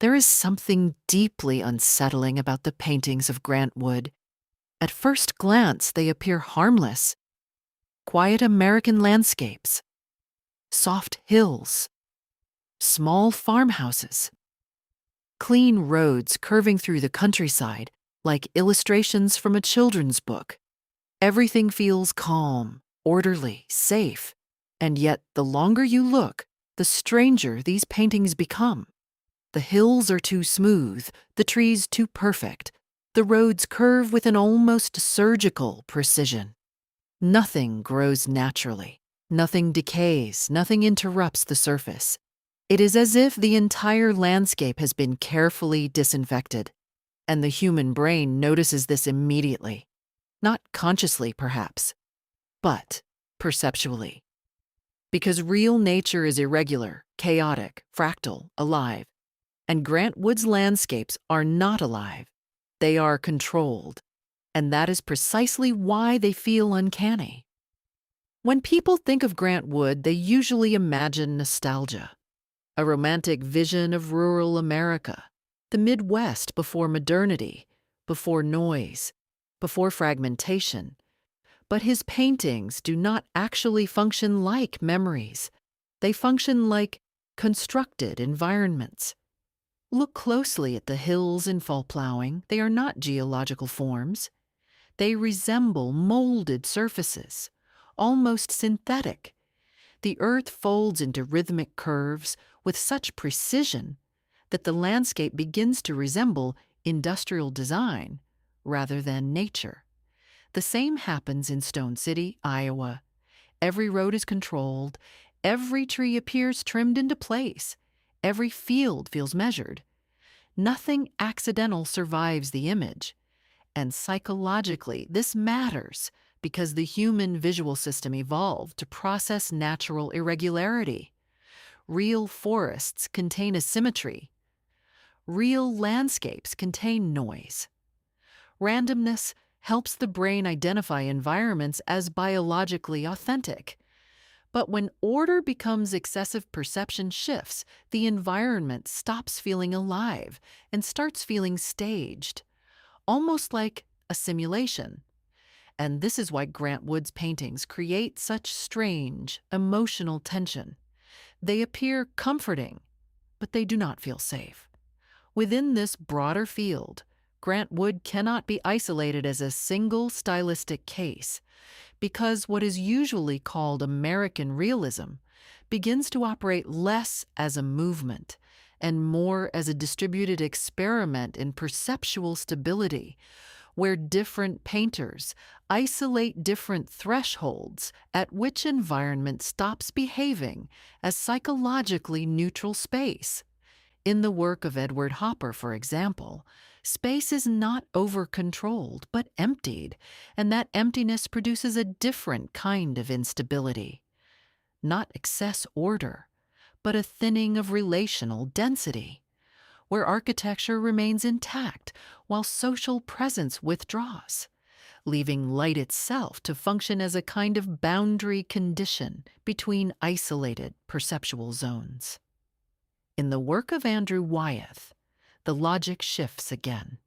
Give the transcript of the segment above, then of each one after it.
There is something deeply unsettling about the paintings of Grant Wood. At first glance, they appear harmless. Quiet American landscapes, soft hills, small farmhouses, clean roads curving through the countryside like illustrations from a children's book. Everything feels calm, orderly, safe, and yet the longer you look, the stranger these paintings become. The hills are too smooth, the trees too perfect, the roads curve with an almost surgical precision. Nothing grows naturally, nothing decays, nothing interrupts the surface. It is as if the entire landscape has been carefully disinfected, and the human brain notices this immediately. Not consciously, perhaps, but perceptually. Because real nature is irregular, chaotic, fractal, alive. And Grant Wood's landscapes are not alive. They are controlled. And that is precisely why they feel uncanny. When people think of Grant Wood, they usually imagine nostalgia, a romantic vision of rural America, the Midwest before modernity, before noise, before fragmentation. But his paintings do not actually function like memories. They function like constructed environments. Look closely at the hills in fall plowing. They are not geological forms. They resemble molded surfaces, almost synthetic. The earth folds into rhythmic curves with such precision that the landscape begins to resemble industrial design rather than nature. The same happens in Stone City, Iowa. Every road is controlled. Every tree appears trimmed into place. Every field feels measured. Nothing accidental survives the image. And psychologically, this matters because the human visual system evolved to process natural irregularity. Real forests contain asymmetry. Real landscapes contain noise. Randomness helps the brain identify environments as biologically authentic. But when order becomes excessive, perception shifts. The environment stops feeling alive and starts feeling staged, almost like a simulation. And this is why Grant Wood's paintings create such strange, emotional tension. They appear comforting, but they do not feel safe. Within this broader field, Grant Wood cannot be isolated as a single stylistic case, because what is usually called American realism begins to operate less as a movement and more as a distributed experiment in perceptual stability, where different painters isolate different thresholds at which environment stops behaving as psychologically neutral space. In the work of Edward Hopper, for example, space is not over-controlled, but emptied, and that emptiness produces a different kind of instability. Not excess order, but a thinning of relational density, where architecture remains intact while social presence withdraws, leaving light itself to function as a kind of boundary condition between isolated perceptual zones. In the work of Andrew Wyeth, the logic shifts again.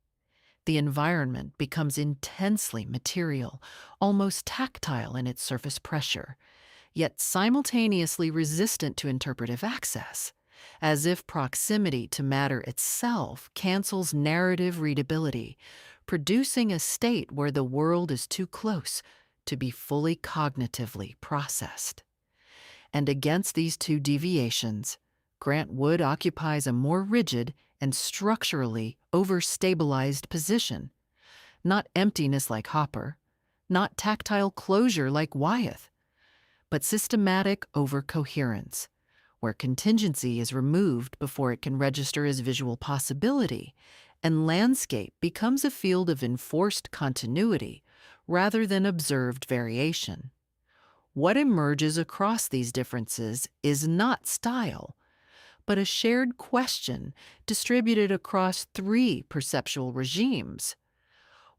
The environment becomes intensely material, almost tactile in its surface pressure, yet simultaneously resistant to interpretive access, as if proximity to matter itself cancels narrative readability, producing a state where the world is too close to be fully cognitively processed. And against these two deviations, Grant Wood occupies a more rigid and structurally over-stabilized position. Not emptiness like Hopper, not tactile closure like Wyeth, but systematic over-coherence, where contingency is removed before it can register as visual possibility, and landscape becomes a field of enforced continuity rather than observed variation. What emerges across these differences is not style, but a shared question distributed across three perceptual regimes.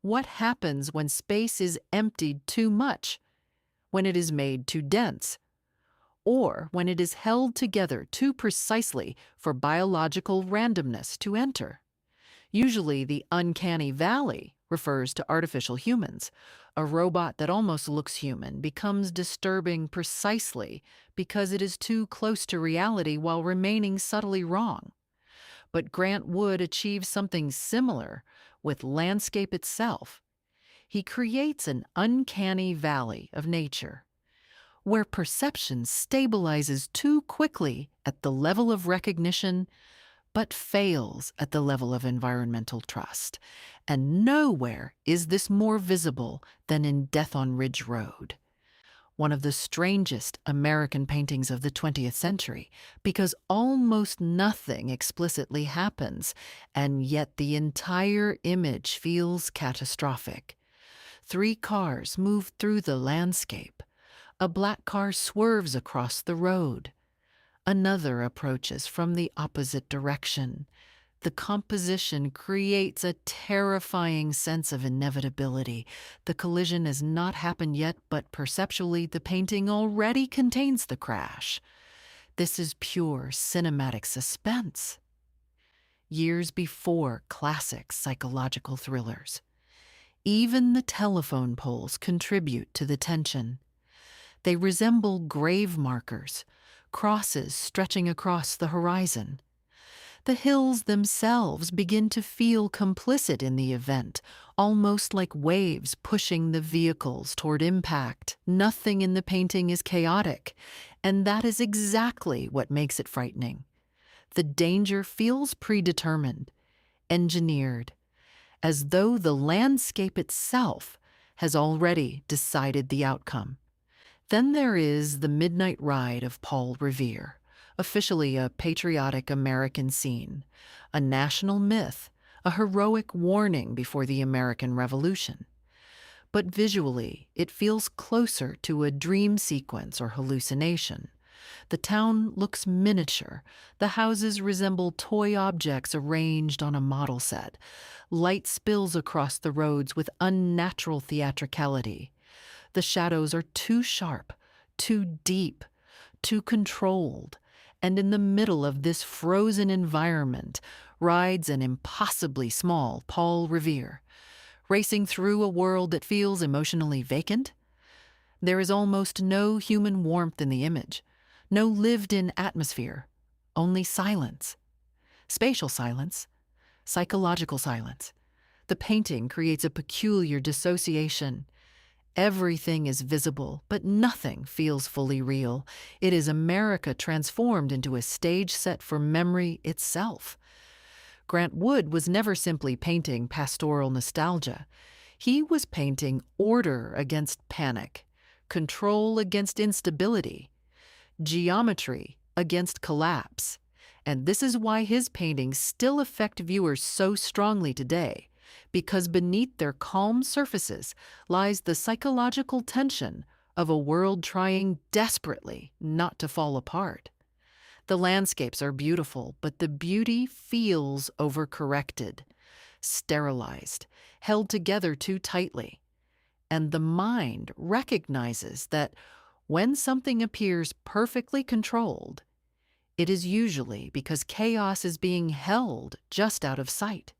What happens when space is emptied too much? When it is made too dense? or when it is held together too precisely for biological randomness to enter. Usually, the uncanny valley refers to artificial humans. A robot that almost looks human becomes disturbing precisely because it is too close to reality while remaining subtly wrong. But Grant Wood achieves something similar with landscape itself. He creates an uncanny valley of nature, where perception stabilizes too quickly at the level of recognition but fails at the level of environmental trust. And nowhere is this more visible than in Death on Ridge Road, one of the strangest American paintings of the 20th century, because almost nothing explicitly happens, and yet the entire image feels catastrophic. 3 cars move through the landscape. A black car swerves across the road. Another approaches from the opposite direction. The composition creates a terrifying sense of inevitability. The collision has not happened yet, but perceptually the painting already contains the crash. This is pure cinematic suspense. Years before classic psychological thrillers, even the telephone poles contribute to the tension. They resemble grave markers, crosses stretching across the horizon. The hills themselves begin to feel complicit in the event, almost like waves pushing the vehicles toward impact. Nothing in the painting is chaotic, and that is exactly what makes it frightening. The danger feels predetermined, engineered, as though the landscape itself has already decided the outcome. Then there is The Midnight Ride of Paul Revere, officially a patriotic American scene, a national myth, a heroic warning before the American Revolution. But visually, it feels closer to a dream sequence or hallucination. The town looks miniature. The houses resemble toy objects arranged on a model set. Light spills across the roads with unnatural theatricality. The shadows are too sharp, too deep, too controlled, and in the middle of this frozen environment rides an impossibly small Paul Revere, racing through a world that feels emotionally vacant. There is almost no human warmth in the image, no lived-in atmosphere, only silence. Spatial silence, psychological silence. The painting creates a peculiar dissociation. Everything is visible, but nothing feels fully real. It is America transformed into a stage set for memory itself. Grant Wood was never simply painting pastoral nostalgia. He was painting order against panic, control against instability, geometry against collapse. And this is why his paintings still affect viewers so strongly today, because beneath their calm surfaces lies the psychological tension of a world trying desperately not to fall apart. The landscapes are beautiful, but the beauty feels overcorrected, sterilized, held together too tightly. And the mind recognizes that when something appears perfectly controlled, it is usually because chaos is being held just out of sight.